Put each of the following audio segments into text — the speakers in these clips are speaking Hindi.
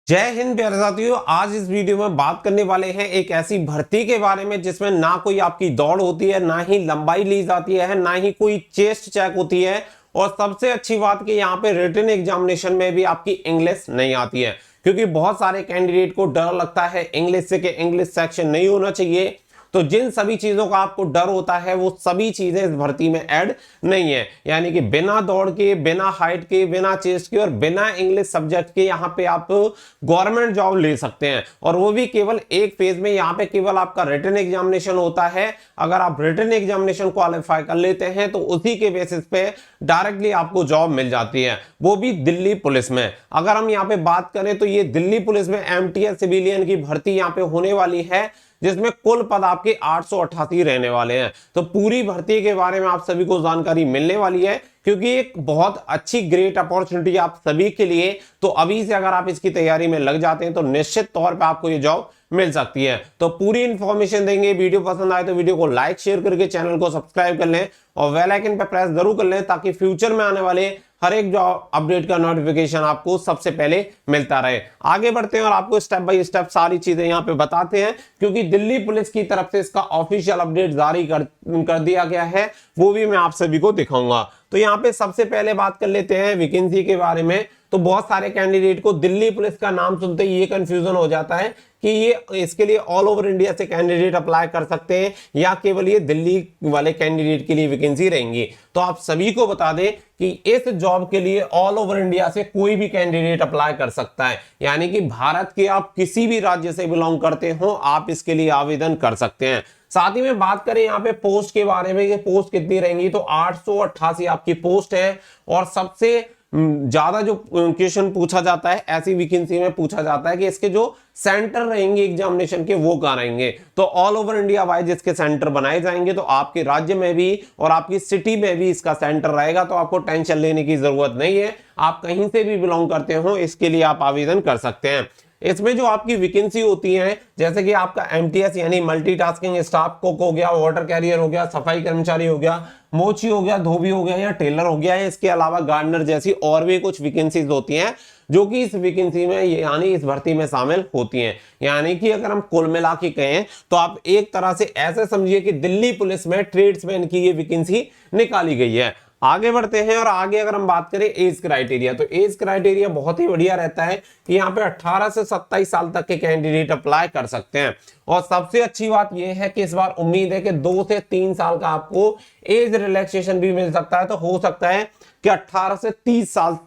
जय हिंद प्यारे साथियों। आज इस वीडियो में बात करने वाले हैं एक ऐसी भर्ती के बारे में जिसमें ना कोई आपकी दौड़ होती है, ना ही लंबाई ली जाती है, ना ही कोई चेस्ट चेक होती है। और सबसे अच्छी बात कि यहाँ पे रिटन एग्जामिनेशन में भी आपकी इंग्लिश नहीं आती है, क्योंकि बहुत सारे कैंडिडेट को डर लगता है इंग्लिश से कि इंग्लिश सेक्शन नहीं होना चाहिए। तो जिन सभी चीजों का आपको डर होता है वो सभी चीजें इस भर्ती में ऐड नहीं है। यानी कि बिना दौड़ के, बिना हाइट के, बिना चेस्ट के और बिना इंग्लिश सब्जेक्ट के यहाँ पे आप गवर्नमेंट जॉब ले सकते हैं, और वो भी केवल एक फेज में। यहाँ पे केवल आपका रिटन एग्जामिनेशन होता है। अगर आप रिटन एग्जामिनेशन क्वालिफाई कर लेते हैं तो उसी के बेसिस पे डायरेक्टली आपको जॉब मिल जाती है, वो भी दिल्ली पुलिस में। अगर हम यहाँ पे बात करें तो ये दिल्ली पुलिस में एमटीएस सिविलियन की भर्ती यहाँ पे होने वाली है, जिसमें कुल पद आपके 888 रहने वाले हैं। तो पूरी भर्ती के बारे में आप सभी को जानकारी मिलने वाली है, क्योंकि एक बहुत अच्छी ग्रेट अपॉर्चुनिटी आप सभी के लिए। तो अभी से अगर आप इसकी तैयारी में लग जाते हैं तो निश्चित तौर पे आपको ये जॉब मिल सकती है। तो पूरी इंफॉर्मेशन देंगे। वीडियो पसंद आए तो वीडियो को लाइक शेयर करके चैनल को सब्सक्राइब कर लें और बेल आइकन पर प्रेस जरूर कर लें, ताकि फ्यूचर में आने वाले हर एक जॉब अपडेट का नोटिफिकेशन आपको सबसे पहले मिलता रहे। आगे बढ़ते हैं और आपको स्टेप बाय स्टेप सारी चीजें यहाँ पे बताते हैं, क्योंकि दिल्ली पुलिस की तरफ से इसका ऑफिशियल अपडेट जारी कर दिया गया है, वो भी मैं आप सभी को दिखाऊंगा। तो यहाँ पे सबसे पहले बात कर लेते हैं वैकेंसी के बारे में। तो बहुत सारे कैंडिडेट को दिल्ली पुलिस का नाम सुनते ही ये कंफ्यूजन हो जाता है कि ये इसके लिए ऑल ओवर इंडिया से कैंडिडेट अप्लाई कर सकते हैं या केवल ये दिल्ली वाले कैंडिडेट के लिए वैकेंसी रहेंगी। तो आप सभी को बता दें कि इस जॉब के लिए ऑल ओवर इंडिया से कोई भी कैंडिडेट अप्लाई कर सकता है। यानी कि भारत के आप किसी भी राज्य से बिलोंग करते हो, आप इसके लिए आवेदन कर सकते हैं। साथ ही में बात करें यहाँ पे पोस्ट के बारे में, ये पोस्ट कितनी रहेंगी, तो 888 आपकी पोस्ट है। और सबसे ज्यादा जो क्वेश्चन पूछा जाता है ऐसी वैकेंसी में पूछा जाता है कि इसके जो सेंटर रहेंगे एग्जामिनेशन के वो कहां रहेंगे। तो ऑल ओवर इंडिया वाइज इसके सेंटर बनाए जाएंगे, तो आपके राज्य में भी और आपकी सिटी में भी इसका सेंटर रहेगा। तो आपको टेंशन लेने की जरूरत नहीं है, आप कहीं से भी बिलोंग करते हो इसके लिए आप आवेदन कर सकते हैं। इसमें जो आपकी वैकेंसी होती है, जैसे कि आपका एमटीएस यानी मल्टीटास्किंग स्टाफ कुक हो गया, वाटर कैरियर हो गया, सफाई कर्मचारी हो गया, मोची हो गया, धोबी हो गया या टेलर हो गया है। इसके अलावा गार्डनर जैसी और भी कुछ वैकेंसीज होती हैं जो कि इस वैकेंसी में यानी इस भर्ती में शामिल होती हैं। यानी कि अगर हम कुल मिला के कहें तो आप एक तरह से ऐसे समझिए कि दिल्ली पुलिस में ट्रेड्समैन की ये वैकेंसी निकाली गई है। आगे बढ़ते हैं और आगे अगर हम बात करें एज क्राइटेरिया, तो एज क्राइटेरिया बहुत ही बढ़िया रहता है कि यहाँ पे 18 से 27 साल तक के कैंडिडेट अप्लाई कर सकते हैं। और सबसे अच्छी बात यह है कि इस बार उम्मीद है कि 2 से 3 साल का आपको एज रिलैक्सेशन भी मिल सकता है। तो हो सकता है कि 18 से 30 साल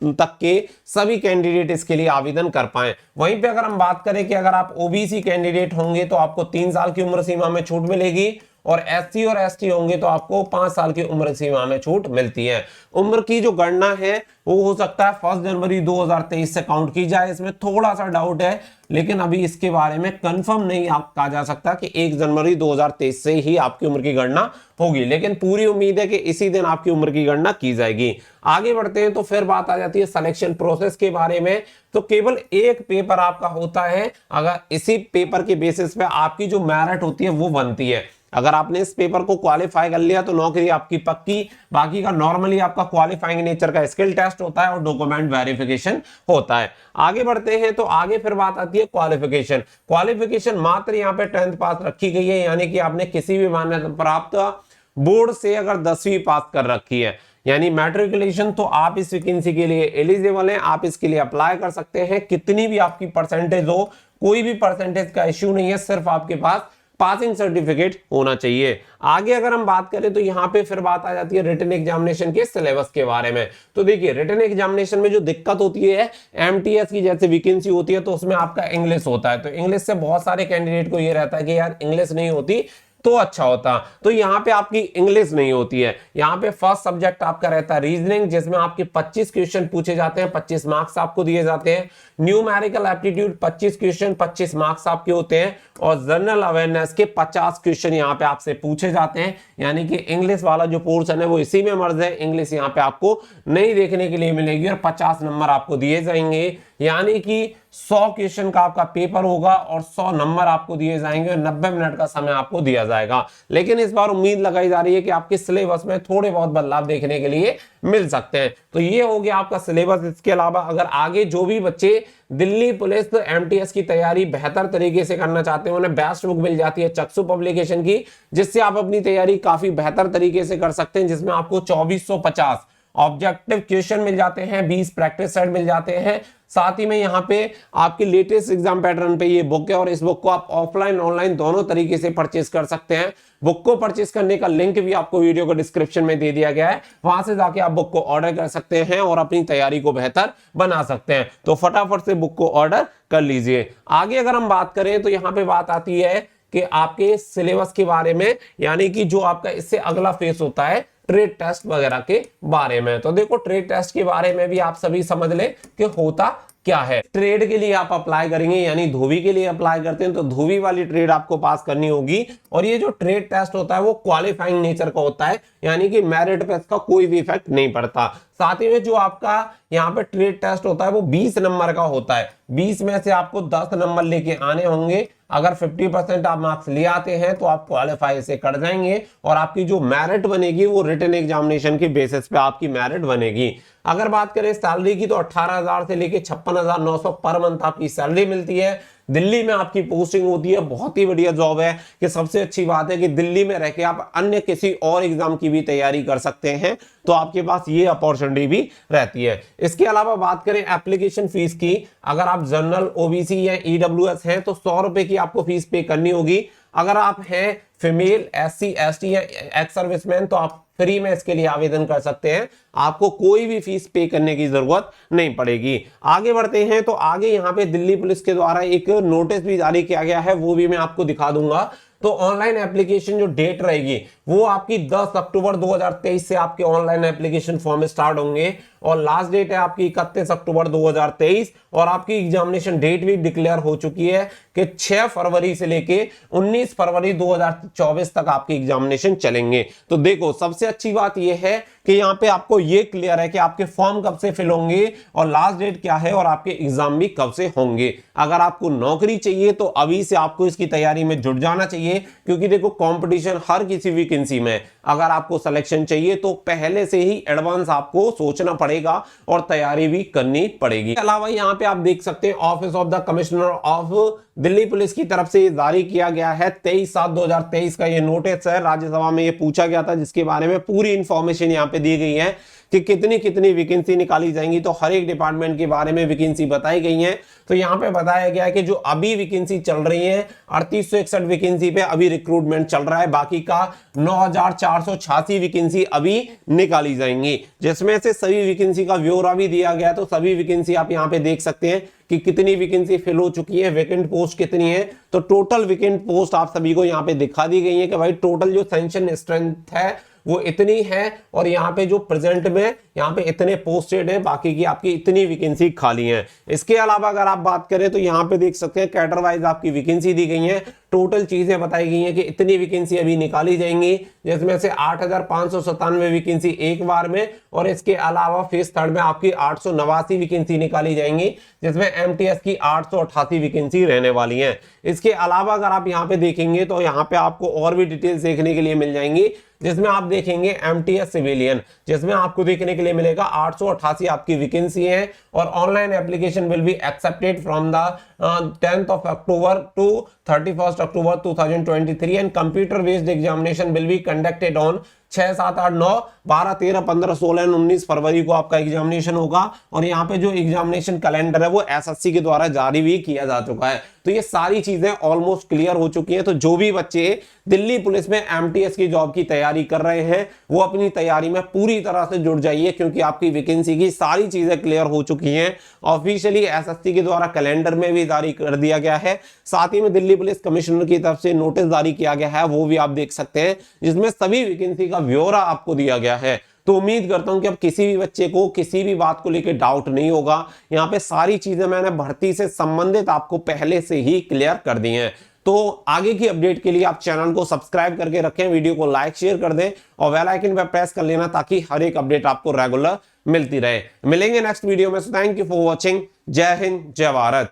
तक के सभी कैंडिडेट इसके लिए आवेदन कर पाए। वहीं पे अगर हम बात करें कि अगर आप ओबीसी कैंडिडेट होंगे तो आपको 3 साल की उम्र सीमा में छूट मिलेगी, और एससी और एसटी होंगे तो आपको 5 साल की उम्र सीमा में छूट मिलती है। उम्र की जो गणना है वो हो सकता है 1 जनवरी 2023 से काउंट की जाए। इसमें थोड़ा सा डाउट है, लेकिन अभी इसके बारे में कंफर्म नहीं कहा जा सकता कि 1 जनवरी 2023 से ही आपकी उम्र की गणना होगी, लेकिन पूरी उम्मीद है कि इसी दिन आपकी उम्र की गणना की जाएगी। आगे बढ़ते हैं तो फिर बात आ जाती है सिलेक्शन प्रोसेस के बारे में। तो केवल एक पेपर आपका होता है, अगर इसी पेपर के बेसिस पे आपकी जो मेरिट होती है वो बनती है। अगर आपने इस पेपर को क्वालिफाई कर लिया तो नौकरी आपकी पक्की। बाकी का नॉर्मली आपका क्वालिफाइंग नेचर का स्किल टेस्ट होता है और डॉक्यूमेंट वेरिफिकेशन होता है। आगे बढ़ते हैं तो आगे फिर बात आती है क्वालिफिकेशन। क्वालिफिकेशन मात्र यहाँ पे 10th पास रखी गई है, यानी कि आपने किसी भी मान्यता प्राप्त बोर्ड से अगर 10वीं पास कर रखी है यानी मैट्रिकुलेशन, तो आप इस वैकेंसी के लिए एलिजिबल हैं, आप इसके लिए अप्लाई कर सकते हैं। कितनी भी आपकी परसेंटेज हो, कोई भी परसेंटेज का इश्यू नहीं है, सिर्फ आपके पास पासिंग सर्टिफिकेट होना चाहिए। आगे अगर हम बात करें तो यहाँ पे फिर बात आ जाती है रिटन एग्जामिनेशन के सिलेबस के बारे में। तो देखिए रिटन एग्जामिनेशन में जो दिक्कत होती है, एमटीएस की जैसे वैकेंसी होती है तो उसमें आपका इंग्लिश होता है। तो इंग्लिश से बहुत सारे कैंडिडेट को ये रहता है कि यार इंग्लिश नहीं होती तो अच्छा होता। तो यहाँ पे आपकी इंग्लिश नहीं होती है। यहाँ पे फर्स्ट सब्जेक्ट आपका रहता है रीजनिंग, जिसमें आपके 25 क्वेश्चन पूछे जाते हैं, 25 मार्क्स आपको दिए जाते हैं। न्यूमेरिकल एप्टीट्यूड 25 क्वेश्चन, 25 मार्क्स आपके होते हैं। और जनरल अवेयरनेस के 50 क्वेश्चन यहाँ पे आपसे पूछे जाते हैं। यानी कि इंग्लिश वाला जो पोर्शन है वो इसी में मर्ज है, इंग्लिश यहाँ पे आपको नहीं देखने के लिए मिलेगी और 50 नंबर आपको दिए जाएंगे। यानी कि 100 क्वेश्चन का आपका पेपर होगा और 100 नंबर आपको दिए जाएंगे, 90 मिनट का समय आपको दिया जाएगा। लेकिन इस बार उम्मीद लगाई जा रही है कि आपके सिलेबस में थोड़े बहुत बदलाव देखने के लिए मिल सकते हैं। तो ये हो गया आपका सिलेबस। इसके अलावा अगर आगे जो भी बच्चे दिल्ली पुलिस एमटीएस की तैयारी बेहतर तरीके से करना चाहते हैं, उन्हें बेस्ट बुक मिल जाती है चक्षु पब्लिकेशन की, जिससे आप अपनी तैयारी काफी बेहतर तरीके से कर सकते हैं, जिसमें आपको 2450 ऑब्जेक्टिव क्वेश्चन मिल जाते हैं, 20 प्रैक्टिस सेट मिल जाते हैं। साथ ही में यहाँ पे आपके लेटेस्ट एग्जाम पैटर्न पे ये बुक है और इस बुक को आप ऑफलाइन ऑनलाइन दोनों तरीके से परचेज कर सकते हैं। बुक को परचेज करने का लिंक भी आपको वीडियो को डिस्क्रिप्शन में दे दिया गया है, वहां से जाके आप बुक को ऑर्डर कर सकते हैं और अपनी तैयारी को बेहतर बना सकते हैं। तो फटाफट से बुक को ऑर्डर कर लीजिए। आगे अगर हम बात करें तो यहाँ पे बात आती है कि आपके सिलेबस के बारे में, यानी कि जो आपका इससे अगला फेस होता है ट्रेड टेस्ट वगैरह के बारे में। तो देखो ट्रेड टेस्ट के बारे में भी आप सभी समझ ले कि होता क्या है। ट्रेड के लिए आप अप्लाई करेंगे, यानी धोबी के लिए अप्लाई करते हैं तो धोबी वाली ट्रेड आपको पास करनी होगी। और ये जो ट्रेड टेस्ट होता है वो क्वालिफाइंग नेचर का होता है, यानी कि मेरिट पे इसका कोई भी इफेक्ट नहीं पड़ता। साथ ही में जो आपका यहाँ पे ट्रेड टेस्ट होता है वो 20 नंबर का होता है। 20 में से आपको 10 नंबर लेके आने होंगे। अगर 50% आप मार्क्स ले आते हैं तो आप क्वालिफाई से कर जाएंगे और आपकी जो मेरिट बनेगी वो रिटन एग्जामिनेशन के बेसिस पे आपकी मेरिट बनेगी। अगर बात करें सैलरी की तो 18,000 से लेके 56,900 पर मंथ आपकी सैलरी मिलती है। दिल्ली में आपकी पोस्टिंग होती है। बहुत ही बढ़िया जॉब है कि सबसे अच्छी बात है कि दिल्ली में रह के आप अन्य किसी और एग्जाम की भी तैयारी कर सकते हैं, तो आपके पास ये अपॉर्चुनिटी भी रहती है। इसके अलावा बात करें एप्लीकेशन फीस की, अगर आप जनरल ओबीसी या ईडब्ल्यूएस हैं तो 100 रुपए की आपको फीस पे करनी होगी। अगर आप हैं फीमेल, एससी, एसटी या एक्स सर्विसमैन तो आप फ्री में इसके लिए आवेदन कर सकते हैं, आपको कोई भी फीस पे करने की जरूरत नहीं पड़ेगी। आगे बढ़ते हैं तो आगे यहाँ पे दिल्ली पुलिस के द्वारा एक नोटिस भी जारी किया गया है, वो भी मैं आपको दिखा दूंगा। तो ऑनलाइन एप्लीकेशन जो डेट रहेगी वो आपकी 10 अक्टूबर 2023 से आपके ऑनलाइन एप्लीकेशन फॉर्म स्टार्ट होंगे और लास्ट डेट है आपकी 31 अक्टूबर 2023 और आपकी एग्जामिनेशन डेट भी डिक्लेयर हो चुकी है कि 6 फरवरी से लेके 19 फरवरी 2024 तक आपकी एग्जामिनेशन चलेंगे। तो देखो सबसे अच्छी बात यह है कि यहाँ पे आपको ये क्लियर है कि आपके फॉर्म कब से फिल होंगे और लास्ट डेट क्या है और आपके एग्जाम भी कब से होंगे। अगर आपको नौकरी चाहिए तो अभी से आपको इसकी तैयारी में जुट जाना चाहिए, क्योंकि देखो कंपटीशन हर किसी वैकेंसी में। अगर आपको सिलेक्शन चाहिए तो पहले से ही एडवांस आपको सोचना पड़ेगा और तैयारी भी करनी पड़ेगी। इसके अलावा यहाँ पे आप देख सकते हैं office of the commissioner of Delhi police की तरफ से जारी किया गया है 23/7/2023 का ये नोटिस है। राज्यसभा में ये पूछा गया था, जिसके बारे में पूरी इंफॉर्मेशन यहाँ पे दी गई है कि कितनी कितनी वैकेंसी निकाली जाएंगी। तो हर एक डिपार्टमेंट के बारे में वैकेंसी बताई गई है। तो यहाँ पे बताया गया है कि जो अभी वैकेंसी चल रही है 3861 वैकेंसी पे अभी रिक्रूटमेंट चल रहा है, बाकी का 9486 वैकेंसी अभी निकाली जाएंगी, जिसमें से सभी वैकेंसी का ब्यौरा भी दिया गया है। तो सभी वैकेंसी आप यहाँ पे देख सकते हैं कि कितनी वैकेंसी फिल हो चुकी है, वैकेंट पोस्ट कितनी है। तो टोटल वैकेंट पोस्ट आप सभी को यहाँ पे दिखा दी गई है कि भाई टोटल जो सैंक्शन स्ट्रेंथ है वो इतनी है और यहाँ पे जो प्रेजेंट में यहाँ पे इतने पोस्टेड है, बाकी की आपकी इतनी वैकेंसी खाली है। इसके अलावा अगर आप बात करें तो यहाँ पे देख सकते हैं कैडर वाइज आपकी वैकेंसी दी गई है। टोटल चीजें बताई गई हैं कि इतनी वैकेंसी अभी निकाली जाएंगी, जिसमें से 8,597 वैकेंसी एक बार में और इसके अलावा फेज थर्ड में आपकी 889 वैकेंसी निकाली जाएंगी, जिसमें एमटीएस की 888 वैकेंसी रहने वाली है। इसके अलावा अगर आप यहाँ पे देखेंगे तो यहाँ पे आपको और भी डिटेल्स देखने के लिए मिल जाएंगी, जिसमें आप देखेंगे एमटीएस सिविलियन, जिसमें आपको देखने के लिए मिलेगा 888 आपकी वैकेंसी है और online application will be accepted from the 10th of October to 31st October 2023 and computer based examination will be conducted on 6, 7, 8, 9, 12, 13, 15, 16 और 19 फरवरी को आपका एग्जामिनेशन होगा। और यहाँ पे जो एग्जामिनेशन कैलेंडर है वो एसएससी के द्वारा जारी भी किया जा चुका है। तो ये सारी चीजें ऑलमोस्ट क्लियर हो चुकी हैं। तो जो भी बच्चे दिल्ली पुलिस में एमटीएस की जॉब की तैयारी कर रहे हैं वो अपनी तैयारी में पूरी तरह से जुड़ जाइए, क्योंकि आपकी वैकेंसी की सारी चीजें क्लियर हो चुकी हैं। ऑफिशियली एसएससी के द्वारा कैलेंडर में भी जारी कर दिया गया है, साथ ही में दिल्ली पुलिस कमिश्नर की तरफ से नोटिस जारी किया गया है, वो भी आप देख सकते हैं, जिसमें सभी वैकेंसी का ब्यौरा आपको दिया गया है। तो उम्मीद करता हूं कि अब किसी भी बच्चे को किसी भी बात को लेकर डाउट नहीं होगा। यहाँ पे सारी चीजें मैंने भर्ती से संबंधित आपको पहले से ही क्लियर कर दी हैं। तो आगे की अपडेट के लिए आप चैनल को सब्सक्राइब करके रखें, वीडियो को लाइक शेयर कर दें और बेल आइकन पर प्रेस कर लेना ताकि हर एक अपडेट आपको रेगुलर मिलती रहे। मिलेंगे नेक्स्ट वीडियो में। Thank you for watching. जय हिंद, जय भारत।